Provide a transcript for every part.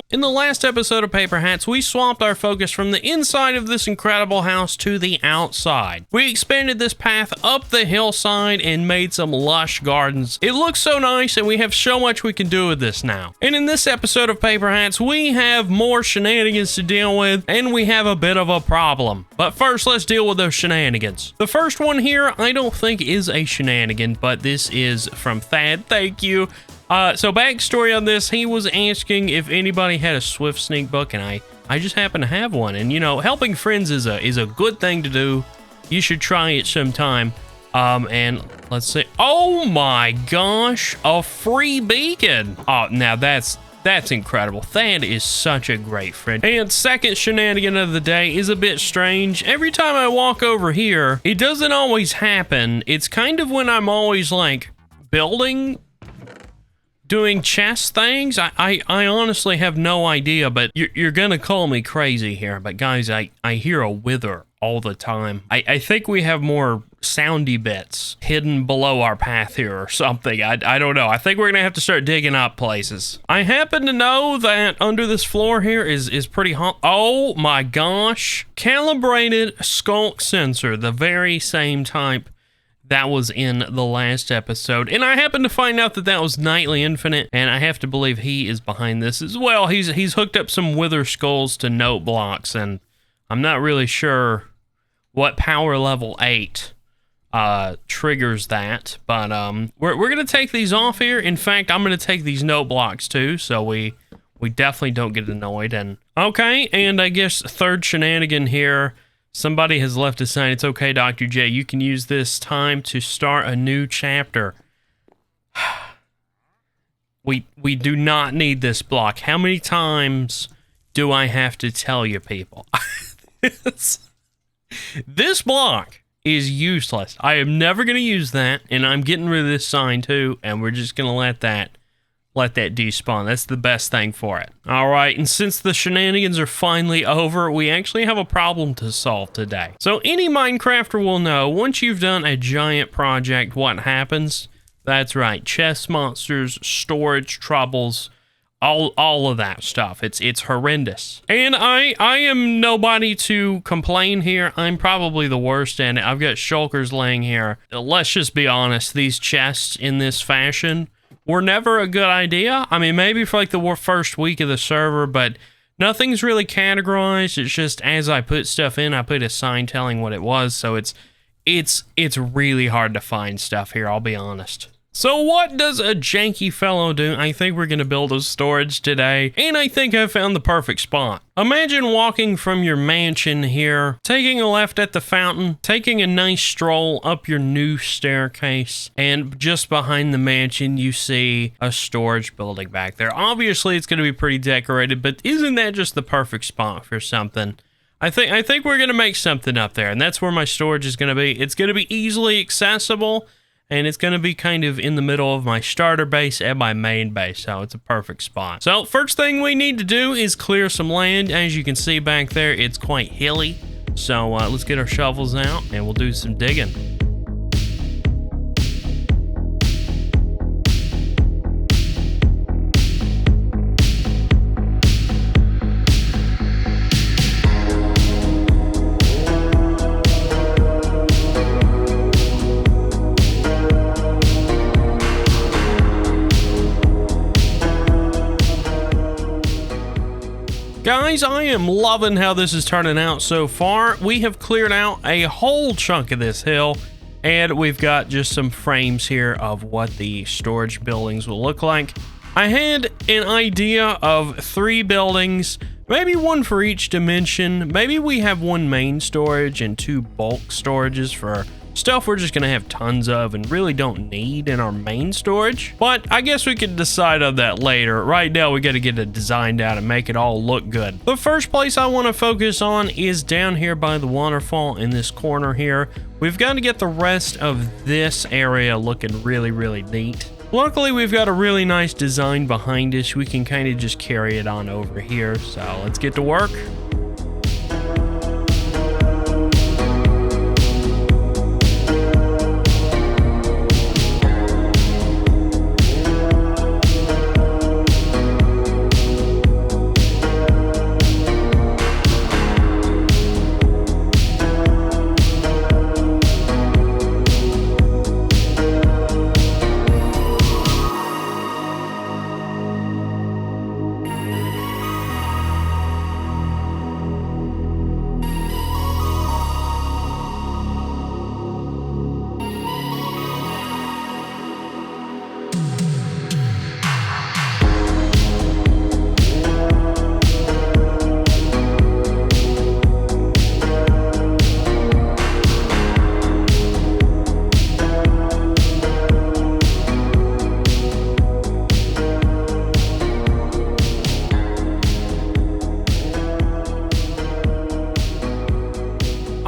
In the last episode of Paper Hats, we swapped our focus from the inside of this incredible house to the outside. We expanded this path up the hillside and made some lush gardens. It looks so nice and we have so much we can do with this now. And in this episode of Paper Hats, we have more shenanigans to deal with and we have a bit of a problem. But first, let's deal with those shenanigans. The first one here, I don't think is a shenanigan, but this is from Thad. Thank you. So backstory on this, he was asking if anybody had a Swift Sneak book, and I just happen to have one. And you know, helping friends is a good thing to do. You should try it sometime. And let's see. Oh my gosh, a free beacon. Oh, now that's incredible. Thad is such a great friend. And second shenanigan of the day is a bit strange. Every time I walk over here, it doesn't always happen. It's kind of when I'm always like doing chest things. I honestly have no idea, but you're gonna call me crazy here, but guys, I hear a wither all the time. I think we have more soundy bits hidden below our path here or something. I don't know. I think we're gonna have to start digging up places. I happen to know that under this floor here is pretty hot. Oh my gosh. Calibrated skulk sensor, the very same type that was in the last episode. And I happened to find out that was Nightly Infinite, and I have to believe he is behind this as well. He's hooked up some wither skulls to note blocks, and I'm not really sure what power level 8 triggers that, but we're gonna take these off here. In fact, I'm gonna take these note blocks too, so we definitely don't get annoyed. And okay, and I guess third shenanigan here. Somebody has left a sign. It's okay, Dr. J. You can use this time to start a new chapter. We do not need this block. How many times do I have to tell you people? This block is useless. I am never going to use that, and I'm getting rid of this sign too, and we're just going to let that despawn. That's the best thing for it. All right, and since the shenanigans are finally over, we actually have a problem to solve today. So any Minecrafter will know, once you've done a giant project, what happens? That's right, chest monsters, storage troubles, all of that stuff. It's horrendous. And I am nobody to complain here. I'm probably the worst in it. I've got shulkers laying here. Let's just be honest, these chests in this fashion were never a good idea. I mean, maybe for like the first week of the server, but nothing's really categorized. It's just as I put stuff in, I put a sign telling what it was. So it's really hard to find stuff here, I'll be honest. So what does a janky fellow do? I think we're going to build a storage today, and I think I found the perfect spot. Imagine walking from your mansion here, taking a left at the fountain, taking a nice stroll up your new staircase, and just behind the mansion you see a storage building back there. Obviously it's going to be pretty decorated, but isn't that just the perfect spot for something? I think we're going to make something up there, and that's where my storage is going to be. It's going to be easily accessible, and it's going to be kind of in the middle of my starter base and my main base, so it's a perfect spot. So first thing we need to do is clear some land. As you can see back there, it's quite hilly. So let's get our shovels out and we'll do some digging. Guys, I am loving how this is turning out so far. We have cleared out a whole chunk of this hill, and we've got just some frames here of what the storage buildings will look like. I had an idea of 3 buildings, maybe one for each dimension. Maybe we have 1 main storage and 2 bulk storages for stuff we're just gonna have tons of and really don't need in our main storage. But I guess we could decide on that later. Right now we gotta get it designed out and make it all look good. The first place I want to focus on is down here by the waterfall in this corner here. We've got to get the rest of this area looking really, really neat. Luckily, we've got a really nice design behind us. We can kind of just carry it on over here. So let's get to work.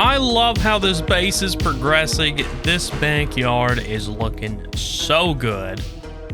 I love how this base is progressing. This backyard is looking so good.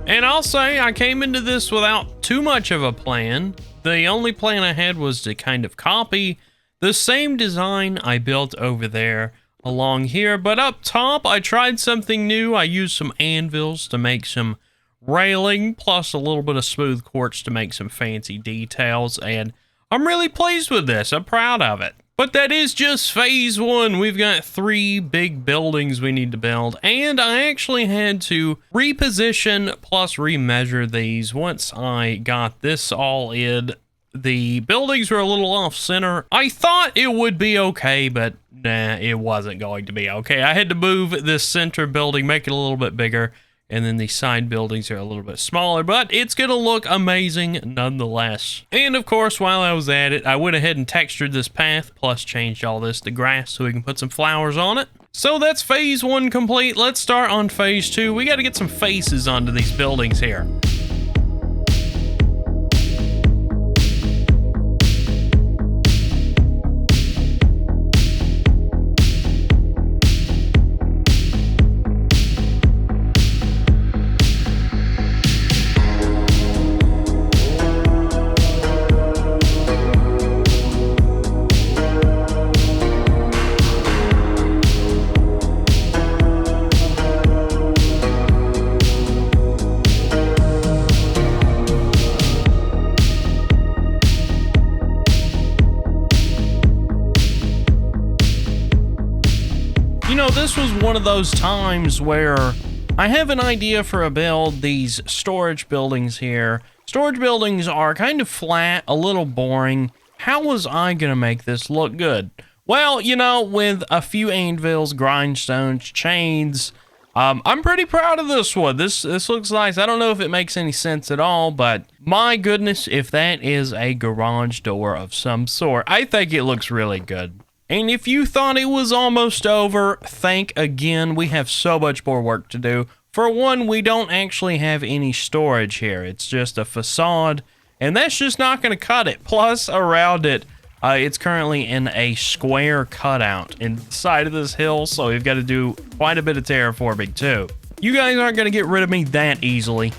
And I'll say I came into this without too much of a plan. The only plan I had was to kind of copy the same design I built over there along here. But up top, I tried something new. I used some anvils to make some railing, plus a little bit of smooth quartz to make some fancy details. And I'm really pleased with this. I'm proud of it. But that is just phase one. We've got 3 big buildings we need to build, and I actually had to reposition plus remeasure these. Once I got this all in, the buildings were a little off center. I thought it would be okay, but nah, it wasn't going to be okay. I had to move this center building, make it a little bit bigger, and then the side buildings are a little bit smaller, but it's going to look amazing nonetheless. And of course, while I was at it, I went ahead and textured this path, plus changed all this to grass so we can put some flowers on it. So that's phase 1 complete. Let's start on phase 2. We got to get some faces onto these buildings here. You know, this was one of those times where I have an idea for a build. These storage buildings here. Storage buildings are kind of flat, a little boring. How was I going to make this look good? Well, you know, with a few anvils, grindstones, chains, I'm pretty proud of this one. This looks nice. I don't know if it makes any sense at all, but my goodness, if that is a garage door of some sort, I think it looks really good. And if you thought it was almost over, think again. We have so much more work to do. For one, we don't actually have any storage here. It's just a facade, and that's just not going to cut it. Plus, around it, it's currently in a square cutout in the side of this hill, so we've got to do quite a bit of terraforming too. You guys aren't going to get rid of me that easily.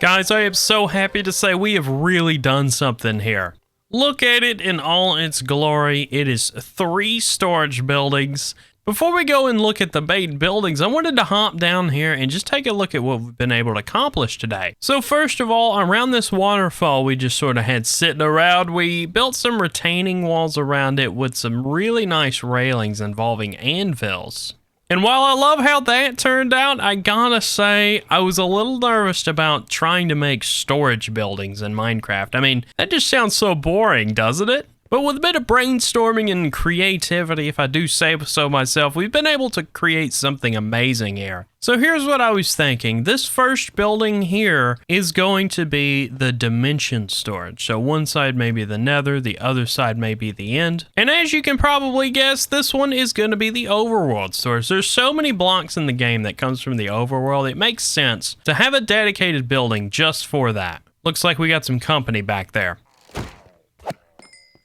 Guys, I am so happy to say we have really done something here. Look at it in all its glory. It is 3 storage buildings. Before we go and look at the main buildings, I wanted to hop down here and just take a look at what we've been able to accomplish today. So first of all, around this waterfall we just sort of had sitting around, we built some retaining walls around it with some really nice railings involving anvils. And while I love how that turned out, I gotta say, I was a little nervous about trying to make storage buildings in Minecraft. I mean, that just sounds so boring, doesn't it? But with a bit of brainstorming and creativity, if I do say so myself, we've been able to create something amazing here. So here's what I was thinking. This first building here is going to be the dimension storage. So one side may be the nether, the other side may be the end. And as you can probably guess, this one is going to be the overworld storage. There's so many blocks in the game that comes from the overworld, it makes sense to have a dedicated building just for that. Looks like we got some company back there.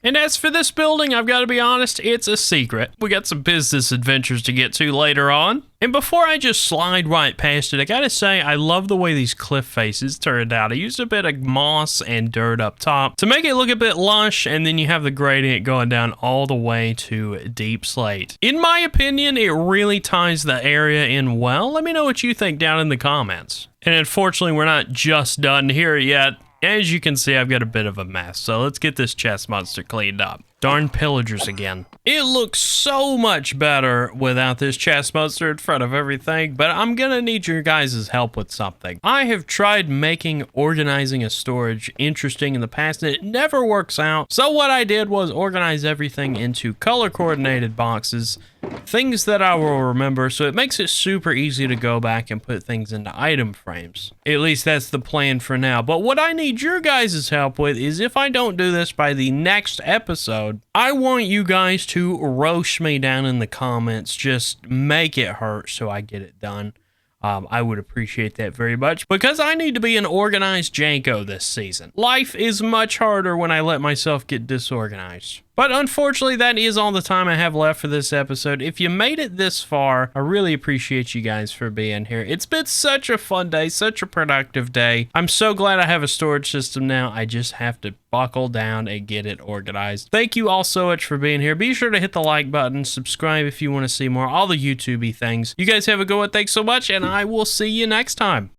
And as for this building, I've got to be honest, it's a secret. We got some business adventures to get to later on. And before I just slide right past it, I gotta say, I love the way these cliff faces turned out. I used a bit of moss and dirt up top to make it look a bit lush, and then you have the gradient going down all the way to deep slate. In my opinion, it really ties the area in well. Let me know what you think down in the comments. And unfortunately, we're not just done here yet. As you can see, I've got a bit of a mess, so let's get this chest monster cleaned up. Darn pillagers again. It looks so much better without this chest monster in front of everything, but I'm gonna need your guys' help with something. I have tried making organizing a storage interesting in the past, and it never works out. So what I did was organize everything into color-coordinated boxes, things that I will remember, so it makes it super easy to go back and put things into item frames. At least that's the plan for now. But what I need your guys' help with is, if I don't do this by the next episode, I want you guys to roast me down in the comments. Just make it hurt so I get it done. I would appreciate that very much, because I need to be an organized Janko this season. Life is much harder when I let myself get disorganized. But unfortunately, that is all the time I have left for this episode. If you made it this far, I really appreciate you guys for being here. It's been such a fun day, such a productive day. I'm so glad I have a storage system now. I just have to buckle down and get it organized. Thank you all so much for being here. Be sure to hit the like button, subscribe if you want to see more, all the YouTube-y things. You guys have a good one. Thanks so much, and I will see you next time.